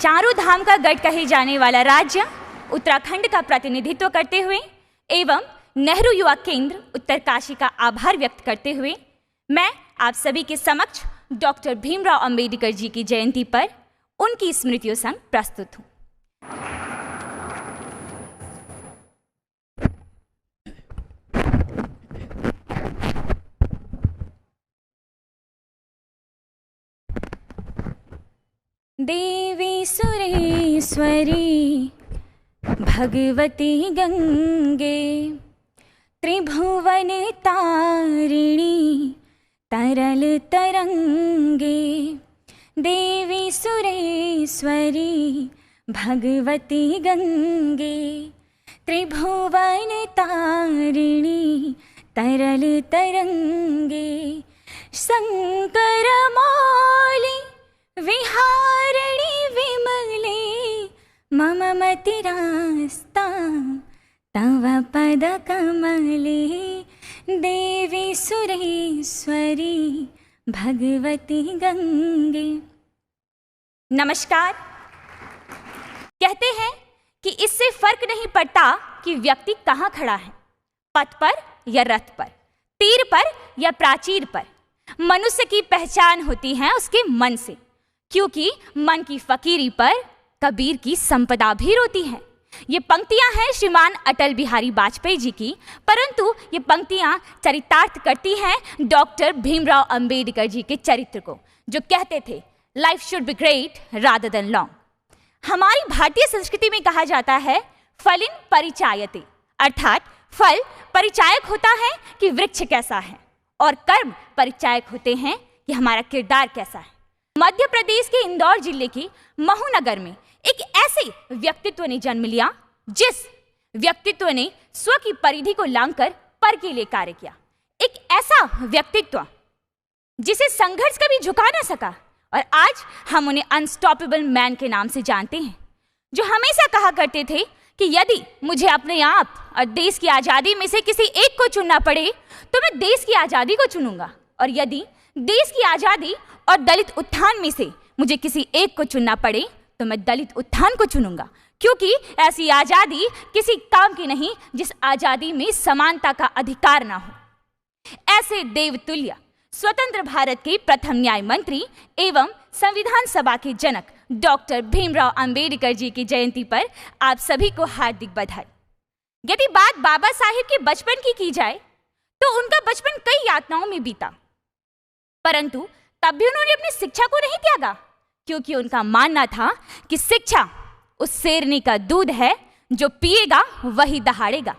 चारों धाम का गढ़ कहे जाने वाला राज्य उत्तराखंड का प्रतिनिधित्व करते हुए एवं नेहरू युवा केंद्र उत्तरकाशी का आभार व्यक्त करते हुए मैं आप सभी के समक्ष डॉक्टर भीमराव अंबेडकर जी की जयंती पर उनकी स्मृतियों संग प्रस्तुत हूँ। देवी सुरेश्वरी भगवती गंगे त्रिभुवन तारिणी तरल तरंगे। देवी सुरेश्वरी भगवती गंगे त्रिभुवन तारिणी तरल तरंगे। शंकर मौली विहारिणी विमले मम मतिरास्ता तव पद कमले। देवी सुरेश्वरी भगवती गंगे। नमस्कार। कहते हैं कि इससे फर्क नहीं पड़ता कि व्यक्ति कहाँ खड़ा है, पथ पर या रथ पर, तीर पर या प्राचीर पर। मनुष्य की पहचान होती है उसके मन से, क्योंकि मन की फकीरी पर कबीर की संपदा भी रोती है। ये पंक्तियां हैं श्रीमान अटल बिहारी वाजपेयी जी की, परंतु ये पंक्तियां चरितार्थ करती हैं डॉक्टर भीमराव अंबेडकर जी के चरित्र को, जो कहते थे life should be great rather than long. हमारी भारतीय संस्कृति में कहा जाता है फलिन परिचायते, अर्थात फल परिचायक होता है कि वृक्ष कैसा है और कर्म परिचायक होते हैं कि हमारा किरदार कैसा है। मध्य प्रदेश के इंदौर जिले के महू नगर में एक ऐसे व्यक्तित्व ने जन्म लिया जिस व्यक्तित्व ने स्व की परिधि को लांघकर पर के लिए कार्य किया। एक ऐसा व्यक्तित्व जिसे संघर्ष कभी झुका ना सका, और आज हम उन्हें अनस्टॉपेबल मैन के नाम से जानते हैं, जो हमेशा कहा करते थे कि यदि मुझे अपने आप और देश की आज़ादी में से किसी एक को चुनना पड़े तो मैं देश की आज़ादी को चुनूंगा, और यदि देश की आज़ादी और दलित उत्थान में से मुझे किसी एक को चुनना पड़े तो मैं दलित उत्थान को चुनूंगा, क्योंकि ऐसी आज़ादी किसी काम की नहीं जिस आज़ादी में समानता का अधिकार ना हो। ऐसे देवतुल्य स्वतंत्र भारत के प्रथम न्याय मंत्री एवं संविधान सभा के जनक डॉक्टर भीमराव अंबेडकर जी की जयंती पर आप सभी को हार्दिक बधाई। यदि बात बाबा साहिब के बचपन की जाए तो उनका बचपन कई यातनाओं में बीता, परंतु तब भी उन्होंने अपनी शिक्षा को नहीं त्यागा, क्योंकि उनका मानना था कि शिक्षा उस शेरनी का दूध है जो पिएगा वही दहाड़ेगा।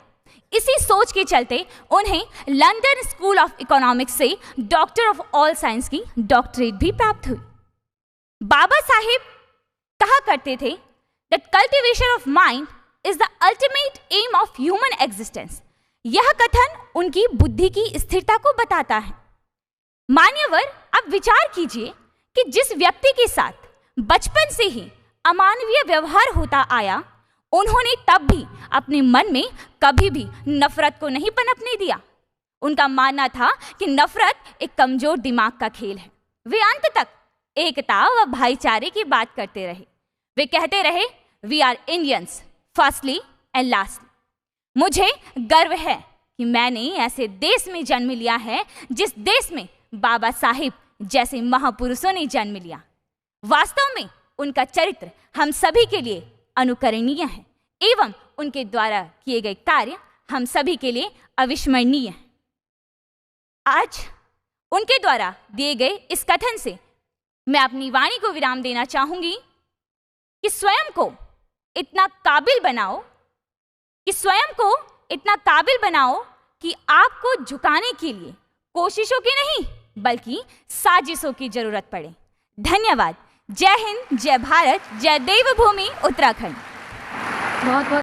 इसी सोच के चलते उन्हें लंदन स्कूल ऑफ इकोनॉमिक्स से डॉक्टर ऑफ ऑल साइंस की डॉक्टरेट भी प्राप्त हुई। बाबा साहिब कहा करते थे that cultivation of mind is the ultimate aim of human existence. यह कथन उनकी बुद्धि की स्थिरता को बताता है। मान्यवर, आप विचार कीजिए कि जिस व्यक्ति के साथ बचपन से ही अमानवीय व्यवहार होता आया, उन्होंने तब भी अपने मन में कभी भी नफरत को नहीं पनपने दिया। उनका मानना था कि नफरत एक कमजोर दिमाग का खेल है। वे अंत तक एकता व भाईचारे की बात करते रहे। वे कहते रहे, we are Indians firstly and lastly. मुझे गर्व है कि मैंने ऐसे देश में जन्म लिया है जिस देश में बाबा साहिब जैसे महापुरुषों ने जन्म लिया। वास्तव में उनका चरित्र हम सभी के लिए अनुकरणीय है एवं उनके द्वारा किए गए कार्य हम सभी के लिए अविस्मरणीय है। आज उनके द्वारा दिए गए इस कथन से मैं अपनी वाणी को विराम देना चाहूंगी कि स्वयं को इतना काबिल बनाओ कि आपको झुकाने के लिए कोशिशों की नहीं बल्कि साजिशों की जरूरत पड़े। धन्यवाद। जय हिंद, जय भारत, जय देवभूमि उत्तराखंड। बहुत बहुत